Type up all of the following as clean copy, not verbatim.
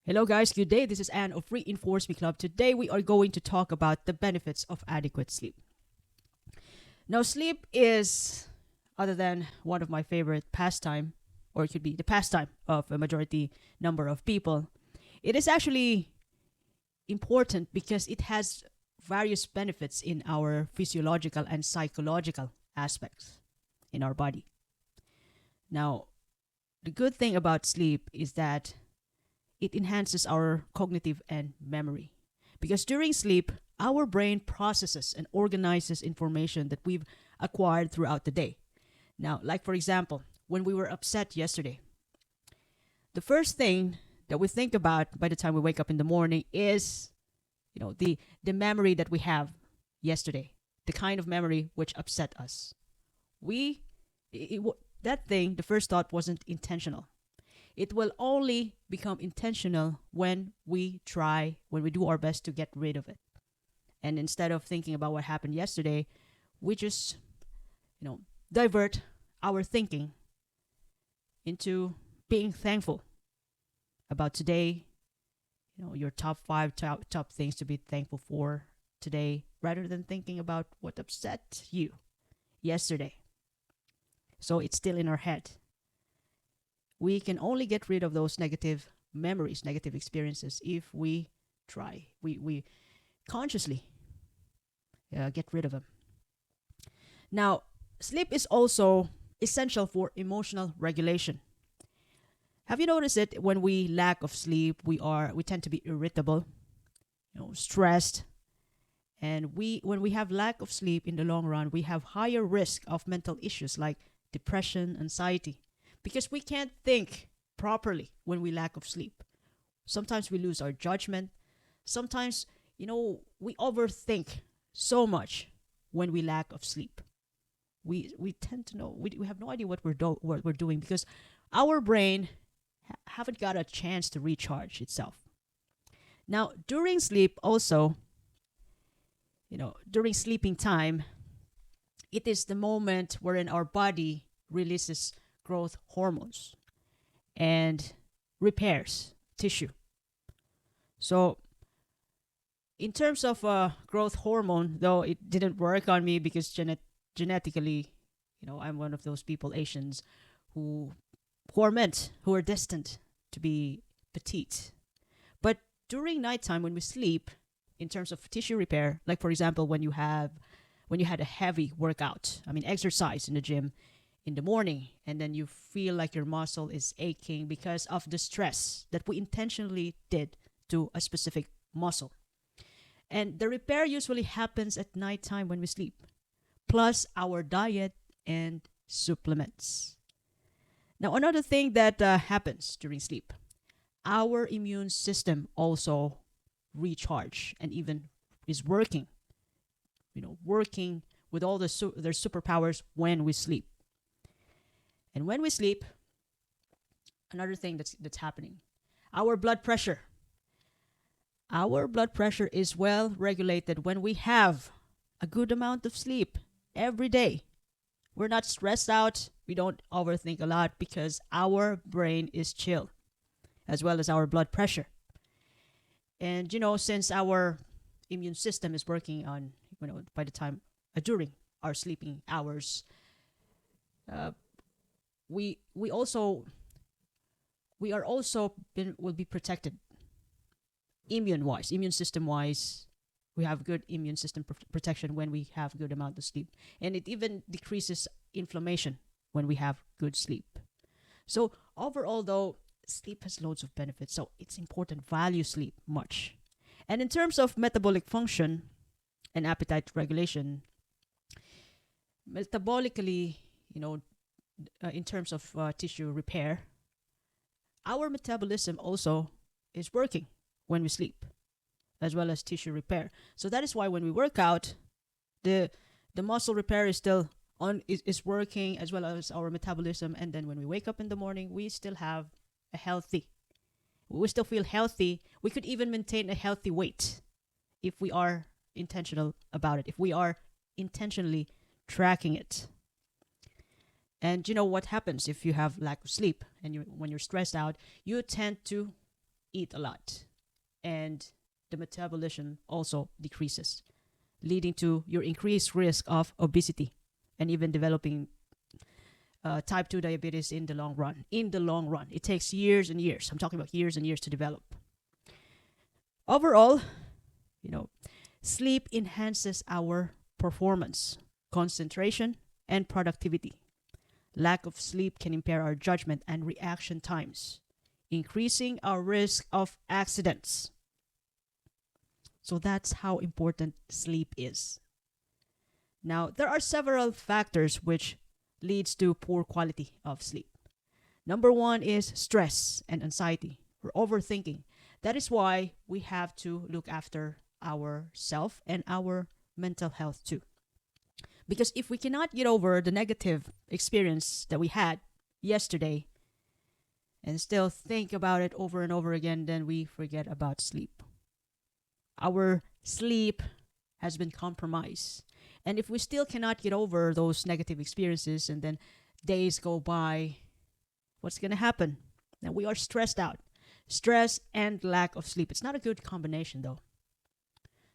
Hello, guys. Good day. This is Anne of Reinforce Me Club. Today, we are going to talk about the benefits of adequate sleep. Now, sleep is, other than one of my favorite pastime, or it could be the pastime of a majority number of people, it is actually important because it has various benefits in our physiological and psychological aspects in our body. Now, the good thing about sleep is that it enhances our cognitive and memory. Because during sleep, our brain processes and organizes information that we've acquired throughout the day. Now, like for example, when we were upset yesterday, the first thing that we think about by the time we wake up in the morning is, the memory that we have yesterday, the kind of memory which upset us. We, that thing, the first thought wasn't intentional. It will only become intentional when we do our best to get rid of it. And instead of thinking about what happened yesterday, we just, divert our thinking into being thankful about today, your top things to be thankful for today, rather than thinking about what upset you yesterday. So it's still in our head. We can only get rid of those negative memories, negative experiences, if we try. We consciously get rid of them. Now, sleep is also essential for emotional regulation. Have you noticed it? When we lack of sleep, we tend to be irritable, stressed, and when we have lack of sleep in the long run, we have higher risk of mental issues like depression, anxiety, because we can't think properly when we lack of sleep. Sometimes we lose our judgment. Sometimes, we overthink so much when we lack of sleep. We tend to know we have no idea what we're doing because our brain haven't got a chance to recharge itself. Now, during sleep also, during sleeping time, it is the moment wherein our body releases growth hormones and repairs tissue. So, in terms of growth hormone, though it didn't work on me because genetically, I'm one of those people, Asians, who are destined to be petite. But during nighttime, when we sleep, in terms of tissue repair, like for example, when you had a heavy workout, exercise in the gym in the morning, and then you feel like your muscle is aching because of the stress that we intentionally did to a specific muscle. And the repair usually happens at nighttime when we sleep, plus our diet and supplements. Now, another thing that happens during sleep, our immune system also recharge and even is working, working with all their superpowers when we sleep. And when we sleep, another thing that's happening, our blood pressure. Our blood pressure is well regulated when we have a good amount of sleep every day. We're not stressed out. We don't overthink a lot because our brain is chill, as well as our blood pressure. And since our immune system is working on, by the time during our sleeping hours, we also will be protected immune system wise. We have good immune system protection when we have good amount of sleep, and it even decreases inflammation when we have good sleep. So overall, though, sleep has loads of benefits, so it's important. Value sleep much. And in terms of metabolic function and appetite regulation, metabolically, in terms of tissue repair, our metabolism also is working when we sleep, as well as tissue repair. So that is why when we work out, the muscle repair is still is working, as well as our metabolism. And then when we wake up in the morning, we still feel healthy. We could even maintain a healthy weight if we are intentional about it, if we are intentionally tracking it. And what happens if you have lack of sleep and when you're stressed out, you tend to eat a lot, and the metabolism also decreases, leading to your increased risk of obesity and even developing type 2 diabetes in the long run. In the long run, it takes years and years. I'm talking about years and years to develop. Overall, you know, sleep enhances our performance, concentration, and productivity. Lack of sleep can impair our judgment and reaction times, increasing our risk of accidents. So that's how important sleep is. Now, there are several factors which leads to poor quality of sleep. Number one is stress and anxiety or overthinking. That is why we have to look after ourself and our mental health too. Because if we cannot get over the negative experience that we had yesterday and still think about it over and over again, then we forget about sleep. Our sleep has been compromised. And if we still cannot get over those negative experiences and then days go by, what's going to happen? Now we are stressed out. Stress and lack of sleep. It's not a good combination though.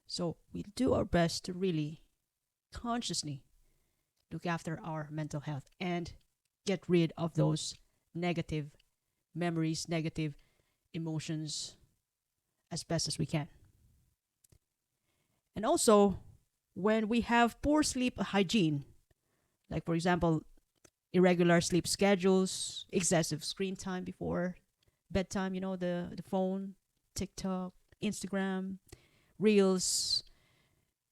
So we do our best to really consciously look after our mental health and get rid of those negative memories, negative emotions as best as we can. And also, when we have poor sleep hygiene, like for example, irregular sleep schedules, excessive screen time before bedtime, the phone, TikTok, Instagram, Reels,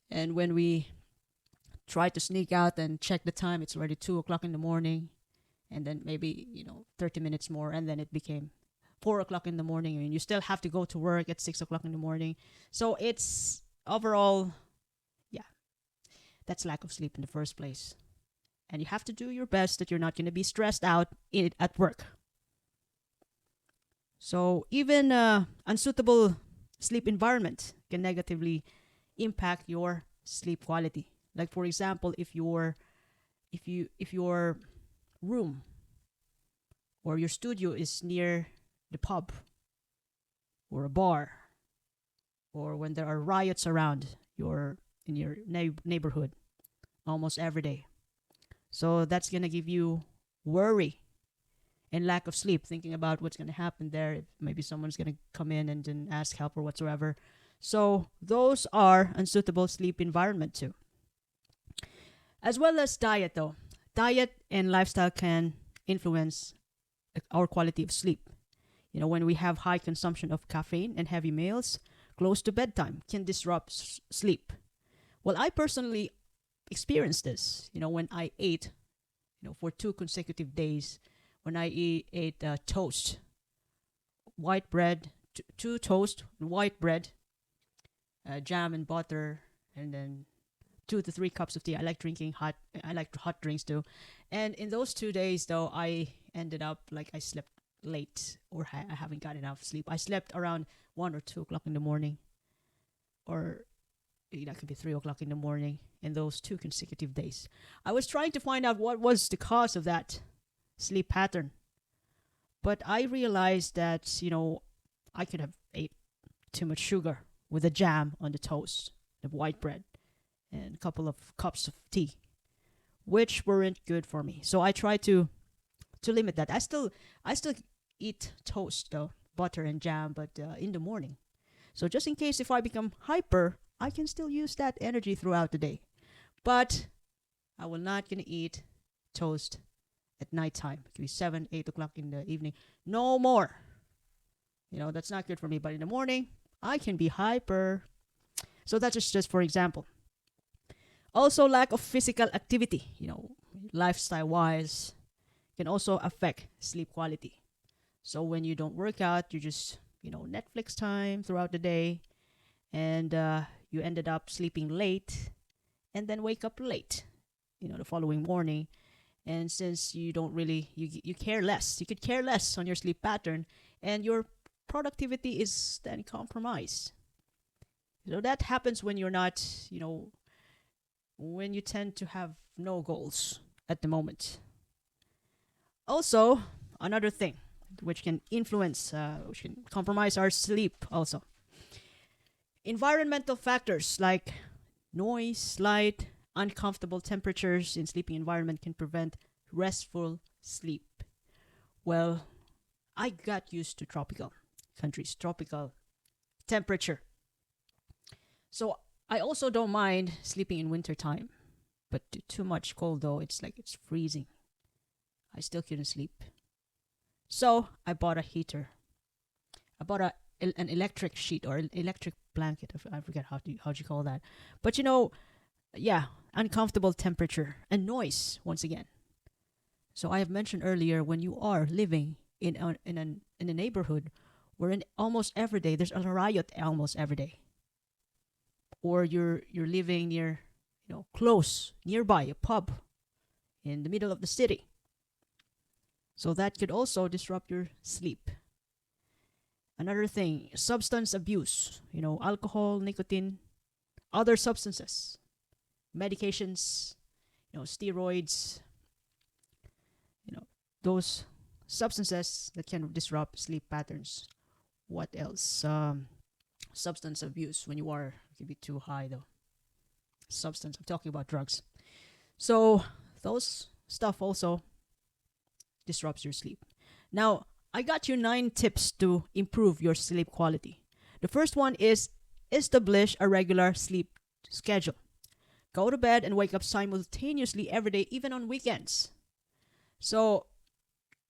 and when we try to sneak out and check the time, it's already 2 o'clock in the morning, and then maybe 30 minutes more, and then it became 4 o'clock in the morning. I mean, you still have to go to work at 6 o'clock in the morning. So it's overall, that's lack of sleep in the first place. And you have to do your best that you're not going to be stressed out at work. So even unsuitable sleep environment can negatively impact your sleep quality. Like for example, if your room or your studio is near the pub or a bar, or when there are riots around in your neighborhood almost every day. So that's going to give you worry and lack of sleep, thinking about what's going to happen there. If maybe someone's going to come in and then ask help or whatsoever. So those are unsuitable sleep environment too. As well as diet though. Diet and lifestyle can influence our quality of sleep. When we have high consumption of caffeine and heavy meals close to bedtime can disrupt sleep. Well, I personally experienced this, when I ate, for 2 consecutive days, when I ate toast, white bread, 2 toast, white bread, jam and butter, and then 2 to 3 cups of tea. I like hot drinks too. And in those 2 days though, I ended up I slept late, or I haven't got enough sleep. I slept around 1 or 2 o'clock in the morning, or that could be 3 o'clock in the morning in those 2 consecutive days. I was trying to find out what was the cause of that sleep pattern. But I realized that, I could have ate too much sugar with the jam on the toast, the white bread, and a couple of cups of tea, which weren't good for me. So I tried to limit that. I still eat toast though, butter and jam, but in the morning. So just in case if I become hyper, I can still use that energy throughout the day. But I will not gonna eat toast at nighttime. It could be 7, 8 o'clock in the evening. No more. That's not good for me. But in the morning, I can be hyper. So that's just for example. Also, lack of physical activity, lifestyle-wise, can also affect sleep quality. So when you don't work out, you just, Netflix time throughout the day, and you ended up sleeping late and then wake up late, the following morning. And since you don't really, you care less, you could care less on your sleep pattern, and your productivity is then compromised. That happens when you're not, when you tend to have no goals at the moment. Also, another thing, which can influence, which can compromise our sleep also. Environmental factors like noise, light, uncomfortable temperatures in sleeping environment can prevent restful sleep. Well, I got used to tropical countries, tropical temperature. So I also don't mind sleeping in winter time, but too much cold though, it's like it's freezing. I still couldn't sleep. So I bought a heater. I bought an electric sheet or an electric blanket. I forget how you call that. But yeah, uncomfortable temperature and noise once again. So I have mentioned earlier, when you are living in a neighborhood where almost every day there's a riot almost every day, or you're living near, close nearby a pub in the middle of the city. So that could also disrupt your sleep. Another thing, substance abuse, alcohol, nicotine, other substances, medications, steroids, those substances that can disrupt sleep patterns. What else? Substance abuse when it can be too high though. Substance, I'm talking about drugs. So those stuff also disrupts your sleep. Now, I got you 9 tips to improve your sleep quality. The first one is establish a regular sleep schedule. Go to bed and wake up simultaneously every day, even on weekends. So,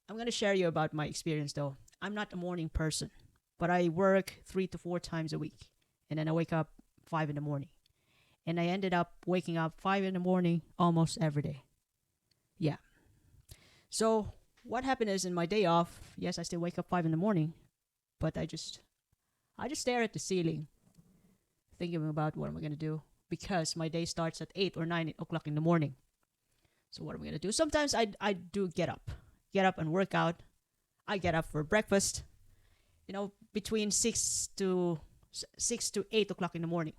I'm going to share you about my experience though. I'm not a morning person, but I work 3 to 4 times a week. And then I wake up 5 in the morning. And I ended up waking up 5 in the morning almost every day. Yeah. So, what happened is, in my day off, yes, I still wake up 5 in the morning, but I just stare at the ceiling, thinking about what am I going to do, because my day starts at 8 or 9 o'clock in the morning. So what am I going to do? Sometimes I do get up and work out. I get up for breakfast, between 6 to 8 o'clock in the morning.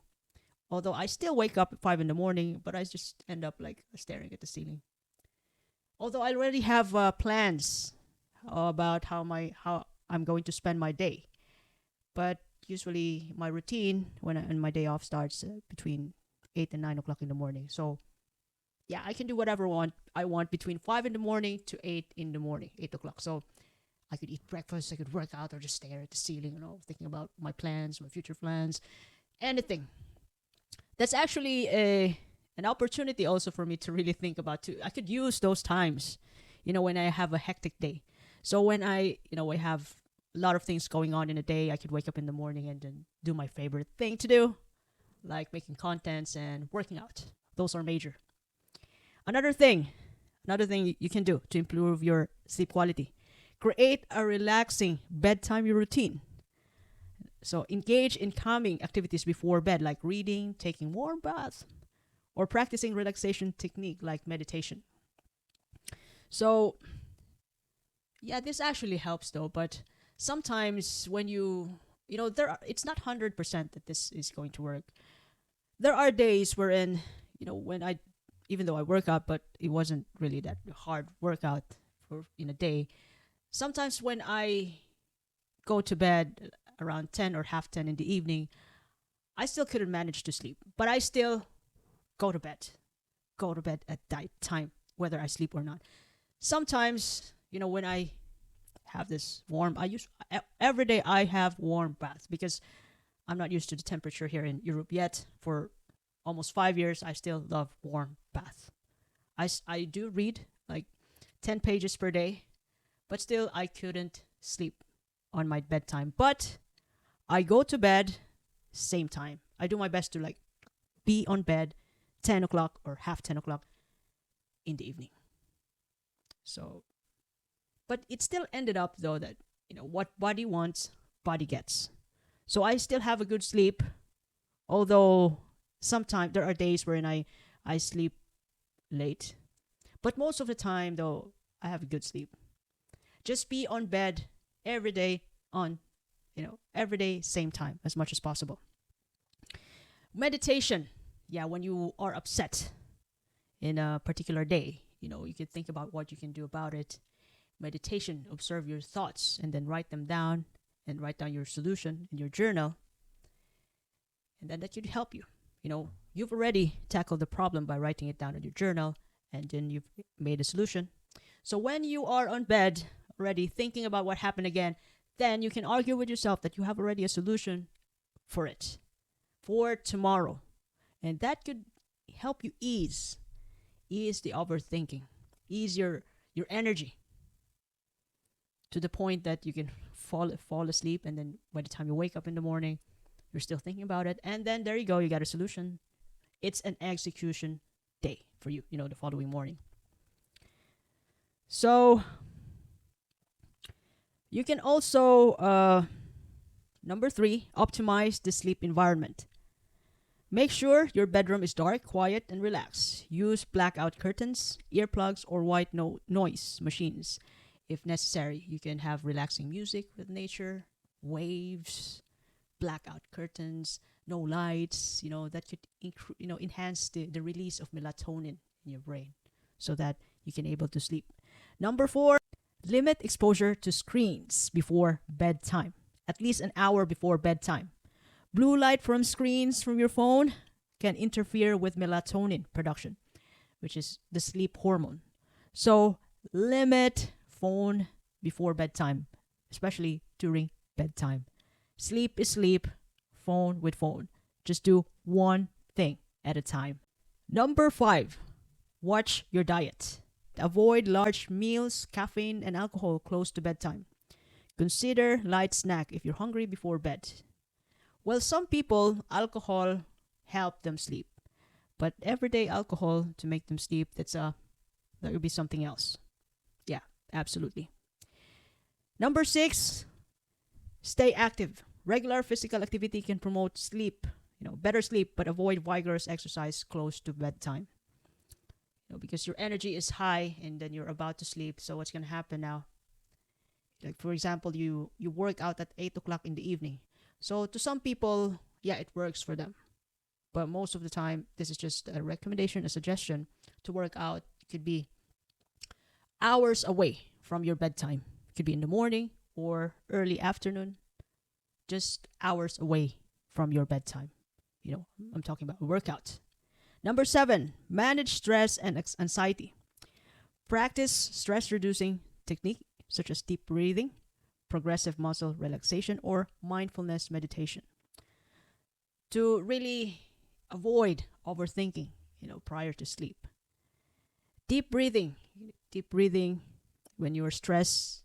Although I still wake up at 5 in the morning, but I just end up like staring at the ceiling. Although I already have plans about how I'm going to spend my day, but usually my routine when my day off starts between 8 and 9 o'clock in the morning. So yeah, I can do whatever I want between 5 in the morning to 8 in the morning, 8 o'clock. So I could eat breakfast, I could work out, or just stare at the ceiling, thinking about my plans, my future plans, anything. That's actually an opportunity also for me to really think about too. I could use those times, when I have a hectic day. So when I have a lot of things going on in a day, I could wake up in the morning and then do my favorite thing to do, like making contents and working out. Those are major. Another thing you can do to improve your sleep quality: create a relaxing bedtime routine. So engage in calming activities before bed, like reading, taking warm baths, or practicing relaxation technique like meditation. So yeah, this actually helps though, but sometimes when it's not 100% that this is going to work. There are days wherein, when even though I work out, but it wasn't really that hard workout in a day. Sometimes when I go to bed around 10 or half 10 in the evening, I still couldn't manage to sleep, but I still go to bed at that time, whether I sleep or not. Sometimes, when I have this every day I have warm baths, because I'm not used to the temperature here in Europe yet. For almost 5 years, I still love warm bath. I do read like 10 pages per day, but still I couldn't sleep on my bedtime. But I go to bed same time. I do my best to be on bed 10 o'clock or half 10 o'clock in the evening. So, but it still ended up though that, what body wants, body gets. So I still have a good sleep, although sometimes there are days wherein I sleep late. But most of the time though, I have a good sleep. Just be on bed every day every day, same time as much as possible. Meditation. Yeah, when you are upset in a particular day, you can think about what you can do about it. meditation, observe your thoughts, and then write them down, and write down your solution in your journal, and then that could help you. You've already tackled the problem by writing it down in your journal, and then you've made a solution. So when you are on bed already thinking about what happened again, then you can argue with yourself that you have already a solution for it, for tomorrow. And that could help you ease the overthinking, ease your energy to the point that you can fall asleep, and then by the time you wake up in the morning, you're still thinking about it, and then there you go, you got a solution. It's an execution day for you, the following morning. So you can also, number 3, optimize the sleep environment. Make sure your bedroom is dark, quiet, and relaxed. Use blackout curtains, earplugs, or white noise machines. If necessary, you can have relaxing music with nature, waves, blackout curtains, no lights, that could enhance the release of melatonin in your brain so that you can able to sleep. Number 4, limit exposure to screens before bedtime, at least an hour before bedtime. Blue light from screens from your phone can interfere with melatonin production, which is the sleep hormone. So limit phone before bedtime, especially during bedtime. Sleep is sleep, phone with phone. Just do one thing at a time. Number 5, watch your diet. Avoid large meals, caffeine, and alcohol close to bedtime. Consider light snack if you're hungry before bed. Well, some people, alcohol help them sleep. But everyday alcohol to make them sleep, that would be something else. Yeah, absolutely. Number 6, stay active. Regular physical activity can promote sleep, better sleep, but avoid vigorous exercise close to bedtime. Because your energy is high and then you're about to sleep. So what's going to happen now? Like, for example, you work out at 8 o'clock in the evening. So to some people, yeah, it works for them. But most of the time, this is just a recommendation, a suggestion to work out. It could be hours away from your bedtime. It could be in the morning or early afternoon. Just hours away from your bedtime. I'm talking about a workout. Number 7, manage stress and anxiety. Practice stress-reducing technique such as deep breathing, progressive muscle relaxation, or mindfulness meditation to really avoid overthinking, prior to sleep. Deep breathing when you're stressed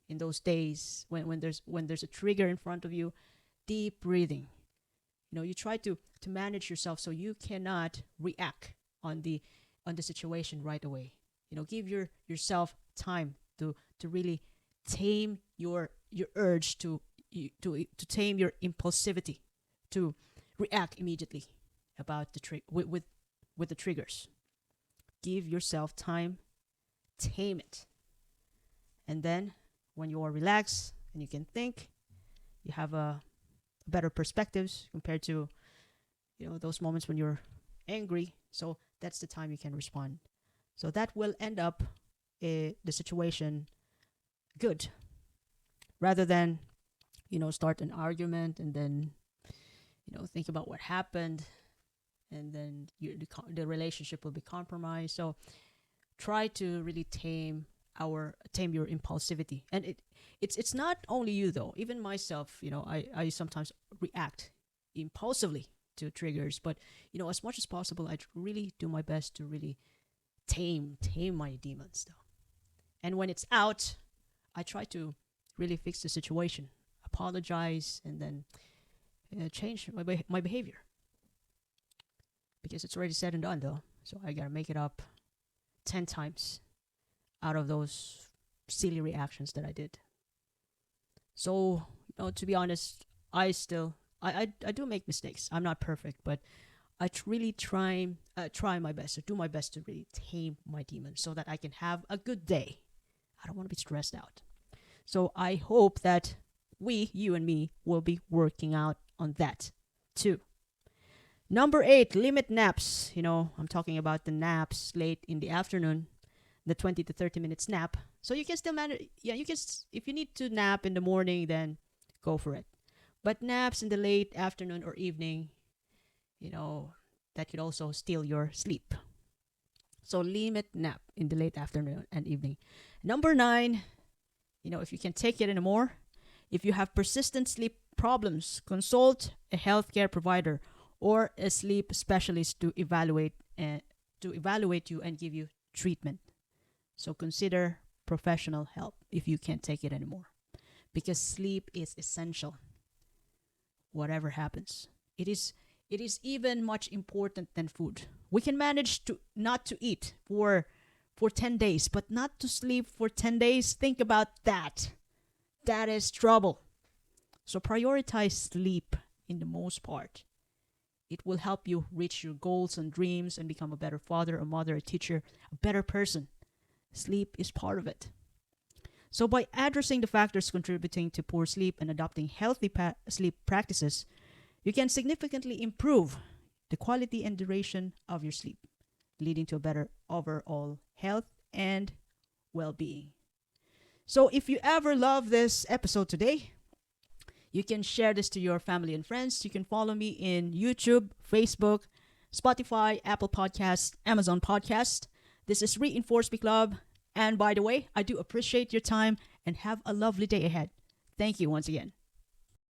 in those days, when there's a trigger in front of you, deep breathing. You try to manage yourself so you cannot react on the situation right away. Give yourself time to really tame your urge to tame your impulsivity to react immediately about with the triggers. Give yourself time, tame it, and then when you are relaxed and you can think, you have a better perspectives compared to those moments when you're angry. So that's the time you can respond. So that will end up the situation good, rather than start an argument and then think about what happened, and then the relationship will be compromised. So try to really tame your impulsivity. And it's not only you though, even myself, I sometimes react impulsively to triggers, but as much as possible I really do my best to really tame my demons though. And when it's out, I try to really fix the situation, apologize, and then change my behavior, because it's already said and done though. So I gotta make it up 10 times out of those silly reactions that I did. So, to be honest, I do make mistakes. I'm not perfect, but I really try my best, to do my best to really tame my demons so that I can have a good day. I don't want to be stressed out. So I hope that you and me, will be working out on that too. Number 8, limit naps. I'm talking about the naps late in the afternoon. the 20 to 30 minutes nap. So you can still manage. Yeah, you can. If you need to nap in the morning, then go for it. But naps in the late afternoon or evening, you know, that could also steal your sleep. So limit nap in the late afternoon and evening. Number 9, if you can take it anymore, if you have persistent sleep problems, consult a healthcare provider or a sleep specialist to evaluate you and give you treatment. So consider professional help if you can't take it anymore, because sleep is essential. Whatever happens, it is even much important than food. We can manage to not to eat for 10 days, but not to sleep for 10 days. Think about that. That is trouble. So prioritize sleep in the most part. It will help you reach your goals and dreams and become a better father, a mother, a teacher, a better person. Sleep is part of it. So by addressing the factors contributing to poor sleep and adopting healthy sleep practices, you can significantly improve the quality and duration of your sleep, leading to a better overall health and well-being. So if you ever love this episode today, you can share this to your family and friends. You can follow me in YouTube, Facebook, Spotify, Apple Podcasts, Amazon Podcast. This is Reinforce Me Club. And by the way, I do appreciate your time and have a lovely day ahead. Thank you once again.